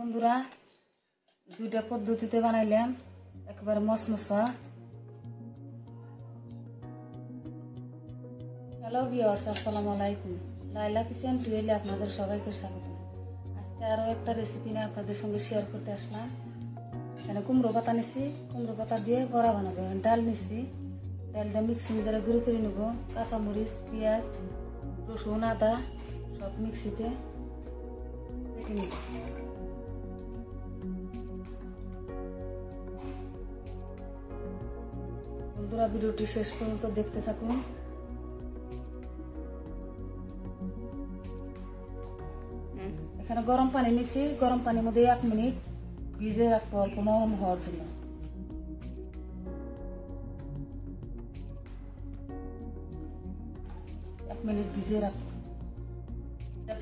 বন্ধুরা দুইটা পদ্ধতিতে বানাইলাম একবারে মসমসা। হ্যালো ভিউয়ার্স, আসসালামু আলাইকুম। লাইলা কিচেন টুয়েলে আপনাদের সবাইকে স্বাগত। আজকে আরো একটা রেসিপি নিয়ে আপনাদের সঙ্গে শেয়ার করতে আসলাম। এখানে কুমড়ো পাতা নিছি, কুমড়ো পাতা দিয়ে বড়া বানাবো। ডাল নিছি, ডালটা মিক্সি জারে গুঁড়ো করে নেব। কাঁচামরিচ, পেঁয়াজ, রসুন, আদা সব মিক্সিতে বেটে নেব। বন্ধুরা ভিডিওটি শেষ পর্যন্ত দেখতে থাকুন। এখানে গরম পানি নিছি, গরম পানির মধ্যে 1 মিনিট ভিজে রাখবো অল্প নরম হওয়ার জন্য। এক মিনিট ভিজিয়ে রাখবো।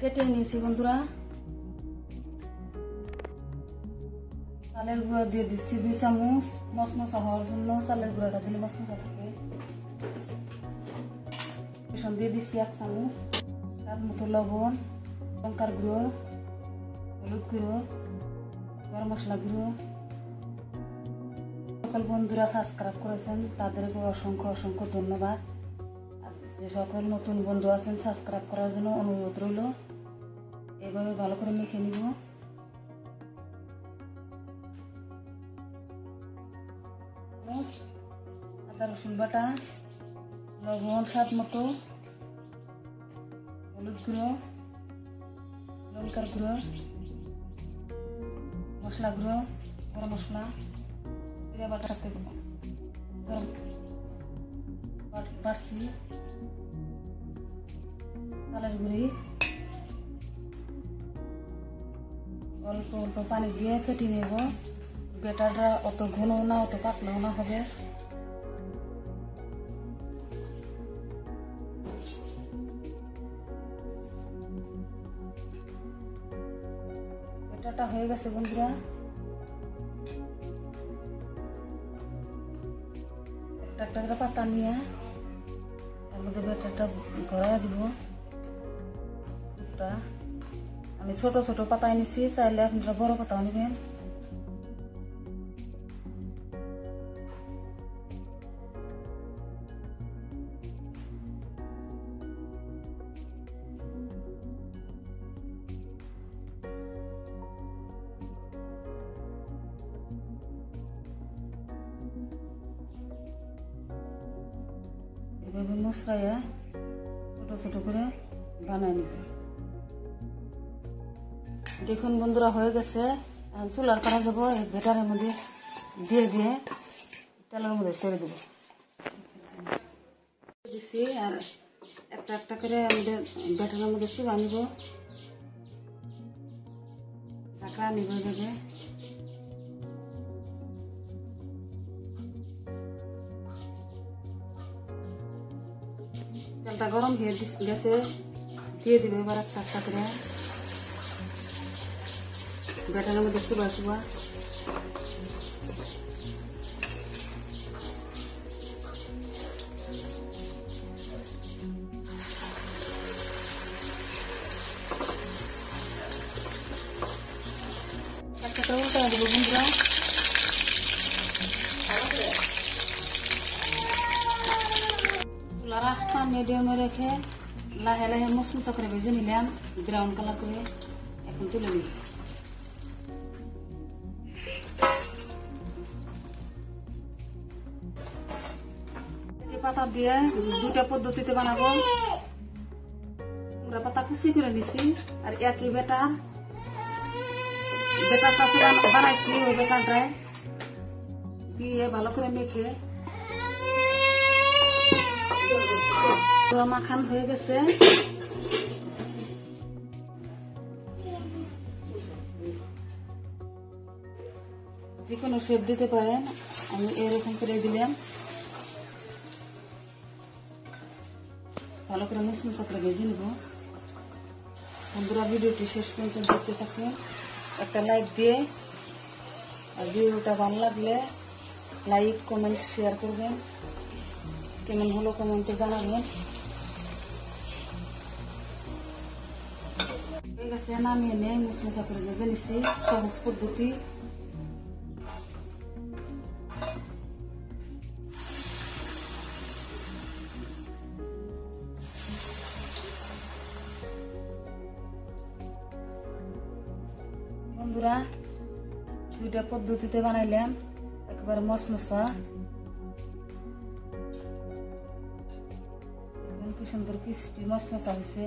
ফেটে নিয়েছি বন্ধুরা। চালের গুঁড়া দিয়ে দিচ্ছি 2 চামচ, মশমশা হওয়ার জন্য। চালের গুঁড়াটা দিলে মশমশা থাকে। বেসন দিয়ে দিচ্ছি 1 চামচ, স্বাদ মতো লবণ, লঙ্কার গুঁড়ো, হলুদ গুঁড়ো, গরম মশলা গুঁড়ো। সকল বন্ধুরা সাবস্ক্রাইব করেছেন তাদেরকে অসংখ্য অসংখ্য ধন্যবাদ। যে সকল নতুন বন্ধু আছেন সাবস্ক্রাইব করার জন্য অনুরোধ রইল। এইভাবে ভালো করে মেখে নিব। আদা রসুন বাটা, লবণ স্বাদ মতো, হলুদ গুঁড়ো, লঙ্কার গুঁড়ো, মশলা গুঁড়ো, গরম মশলা, জিরা বাটা সাথে গরম বাড়ছি, চালের গুঁড়ি, অল্প অল্প পানি দিয়ে ফেটে নেব। ব্যাটারটা অত ঘন না অত পাতলাও না হবে। ব্যাটারটা হয়ে গেছে বন্ধুরা। একটা একটা করে পাতা নিয়ে এর মধ্যে ব্যাটারটা গড়াইয়া দিব। আমি ছোট ছোট পাতায় নিছি, চাইলে আপনারা বড় পাতাও নেবেন। এভাবে মশলাইয়া ছোট ছোট করে বানাই নিব। দেখুন বন্ধুরা হয়ে গেছে। চুলার করা যাব। এই ব্যাটারের মধ্যে দিয়ে দিয়ে তেলের মধ্যে ছেড়ে দেব দিচ্ছি। আর একটা একটা করে আমাদের ব্যাটারের মধ্যে চুলা নিব, ঢাকা নিব। এভাবে তেলটা গরম হয়ে গেছে, দিয়ে দিবে এবার একটা একটা করে ব্যাটারের মধ্যে চুবা চুবা। একটা করে উল্টা দেবো বন্ধুরা। চুলার আঁচটা মিডিয়ামে রেখে লাহে লাহে মশমশা করে ভেজে নিলাম, ব্রাউন কালার করে। এখন তুলে নিব। পাতা দিয়ে দুটা পদ্ধতিতে বানাবো। কুমড়া পাতা কুচি করে নিছি, আর একই বেটারটা বানাইছি। ওই বেটারটায় দিয়ে ভালো করে মেখে মাখান হয়ে গেছে। যে কোনো শেপ দিতে পারেন, আমি এরকম করে দিলাম। ভালো করে মুসমুসা করে ভেজে নিব। বন্ধুরা ভিডিওটি শেষ পর্যন্ত দেখতে থাকুন। একটা লাইক দিয়ে, আর ভিডিওটা ভালো লাগলে লাইক কমেন্ট শেয়ার করবেন। কেমন হলো কমেন্টে জানাবেন। গেছে, নামিয়ে নিয়ে মুসমুসা করে ভেজে নিচ্ছি সহজ পদ্ধতি। বন্ধুরা, দুইটা পদ্ধতিতে বানাইলাম, একবারে মশমশা। কি সুন্দর ক্রিস্পি মশমশা হয়েছে।